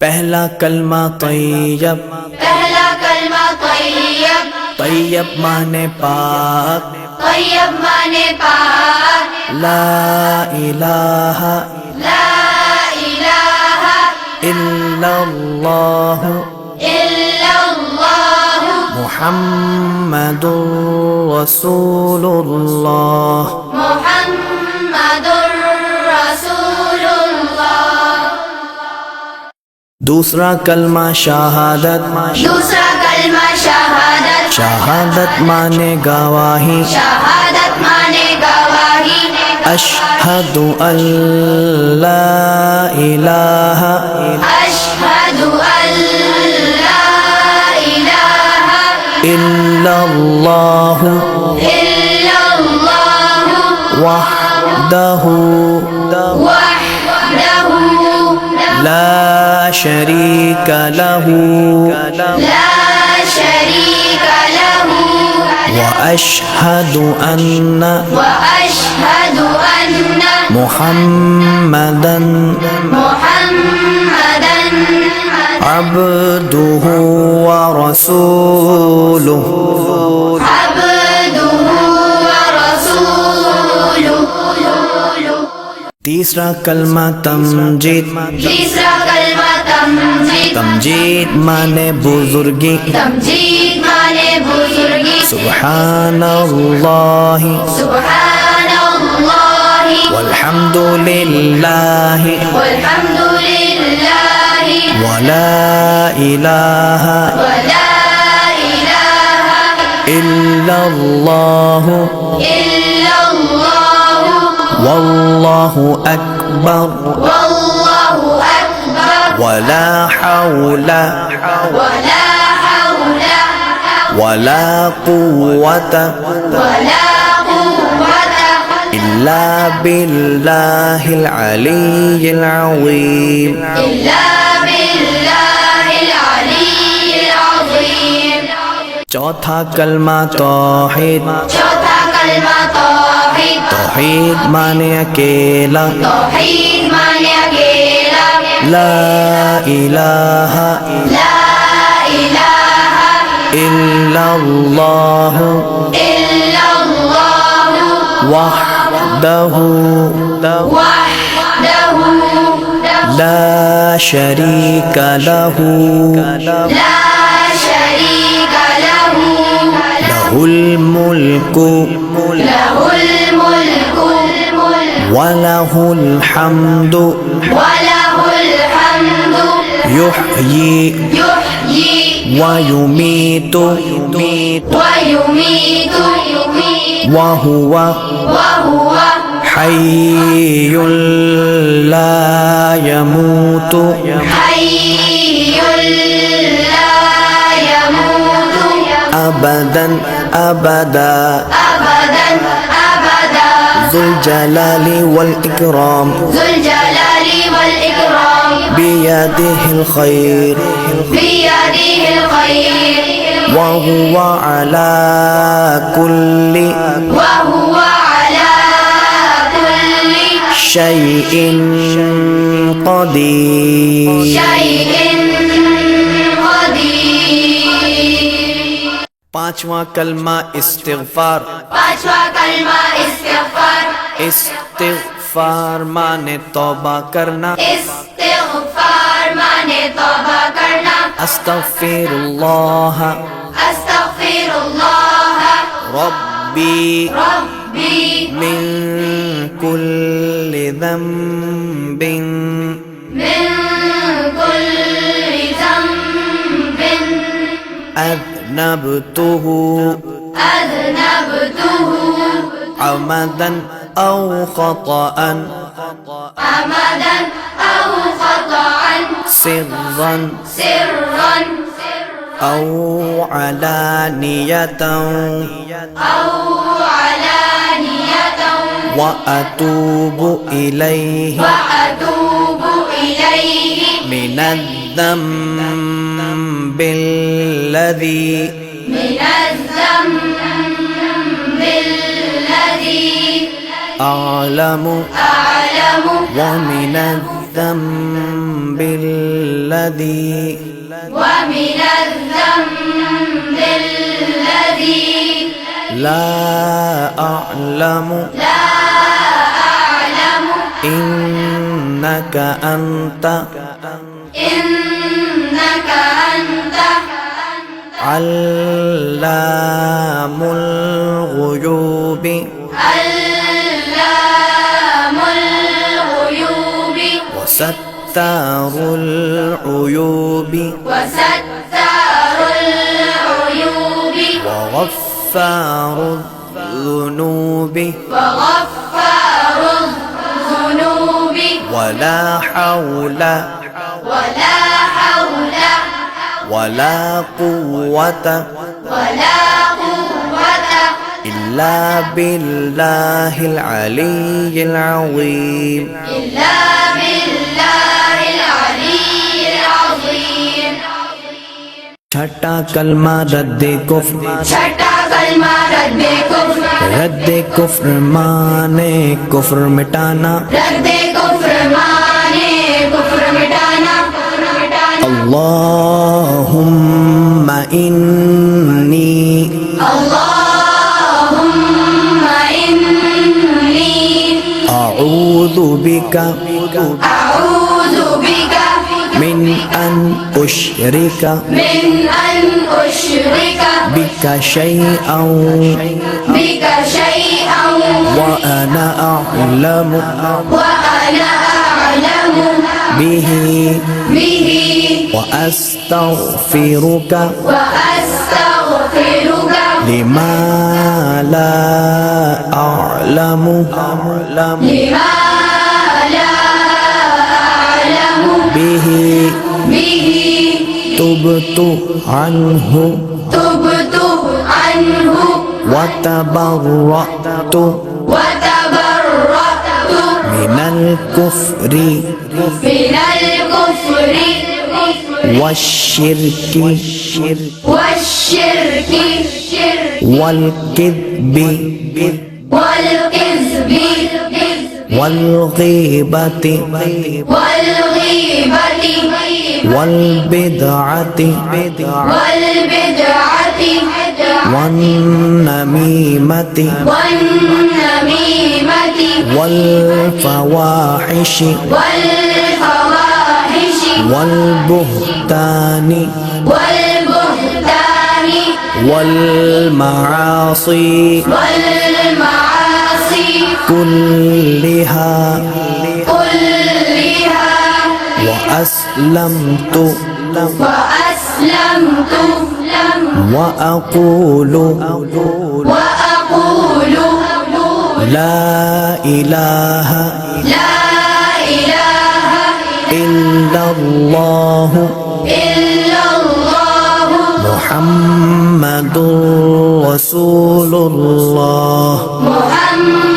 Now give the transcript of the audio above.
पहला कलमा तैयब, पहला कलमा तैयब, तैयब माने पाक, तैयब माने पाक, ला इलाहा ला इलाहा इल्लल्लाह इल्लल्लाह मुहम्मदुर रसूलुल्लाह। मुहम्मदुर रसूलुल्लाह। दूसरा कलमा शहादत, दूसरा कलमा शहादत, शहादत माने गवाही, शहादत माने गवाही, अशहदु अल्ला इलाहा अशहदु अल्ला इलाहा इल्लल्लाह इल्लल्लाह वहदहु वहदहु ला शरीक लहू ला शरीक लहू व अशहदु अन्ना वअशहदु अन्न मुहम्मदन मुहम्मदन अब्दुहु व रसूलुहु। अब्दुहु व रसूलुहु। तीसरा कलमा तमजीद, तीसरा कलमा तमजीद, तमजीद माने बुजुर्गी, तमजीद माने बुजुर्गी, सुब्हानल्लाहि सुब्हानल्लाहि वल्हम्दुलिल्लाहि वल्हम्दुलिल्लाहि वला इलाहा वला इलाहा इल्लल्लाह इल्लल्लाह वल्लाहु अकबर वल्लाहु अकबर वला हौला वला हौला वला कुव्वता वला कुव्वता इल्ला बिल्लाहिल अलिय्यिल अज़ीम। इल्ला बिल्लाहिल अलिय्यिल अज़ीम। चौथा कलमा तौहीद, चौथा कलमा तौहीद, तौहीद माने अकेला, तौहीद माने अकेला, ला इलाहा ला इलाहा इल्लल्लाह इल्लल्लाह वहदहु वहदहु ला शरीक लहू ला शरीक लहू लहुल मुल्कु लहुल मुल्कु वलहुल हम्दु वलहुल हम्दु युह्यी युह्यी वयुमीतु वयुमीतु वहुव वहुव हय्युल ला यमूतु हय्युल ला यमूतु अबदन अबदा अबदन अबदा ज़ुल जलाली वल इकराम ज़ुल जलाली वल इकराम बियदिहिल खैर बियदिहिल खैर वहुव अला कुल्ली वहुव अला कुल्ली शैइन क़दीर। शैइन क़दीर। पांचवा कलमा इस्तिग़फ़ार, पांचवा कलमा इस्तिग़फ़ार, इस्तिग़फ़ार माने तौबा करना, इस्तिग़फ़ार माने तौबा करना, अस्तग़फ़िरुल्लाह अस्तग़फ़िरुल्लाह रब्बी रब्बी मिन कुल्लि ज़ंबिन मिन कुल्लि ज़ंबिन अज़नबतुहु अज़नबतुहु अमदन औ ख़तअन अमदन औ ख़तअन सिर्रन सिर्रन औ अलानियतन औ अलानियतन व अतूबु इलैहि वअतूबु इलैहि मिनज़्ज़म्बिल्लज़ी मिनज़्ज़म्बिल्लज़ी अअलमु अअलमु व मिनज़ الذنب الذي ومن الذنب الذي لا أعلم إنك أنت إنك أنت علام الغيوب علام الغيوب وستار العيوب وستار العيوب وغفار الذنوب وغفار الذنوب ولا حول ولا حول ولا قوة ولا قوة إلا بالله العلي العظيم إلا بالله العلي العظيم छठा कलमा रद्दे कुफ्र छठा कलमा रद्दे कुफ्र रद्दे कुफ्र माने कुफ्र मिटाना रद्दे कुफ्र माने कुफ्र मिटाना अल्लाहुम्मा इन्नी अल्लाहुम्मा इन्नी अऊज़ु बिका अऊज़ु बिका मिन अन उश्रिका من أن أشرك बिका शैअन بك شيئا وأنا أعلم وأنا أعلم به به وأستغفرك وأستغفرك لما لا أعلم لما لا أعلم به به تبت عنه تبت عنه وتبرأت وتبرأت من الكفر من الكفر والشرك والشرك والكذب والكذب والغيبة والغيبة والبدعة والبدعة والنميمة والنميمة والفواحش والفواحش والبهتان والبهتان والمعاصي والمعاصي كلها كلها وأسلمت وأسلمت وأقول وأقول لا إله لا إله إلا الله إلا الله محمد رسول الله محمد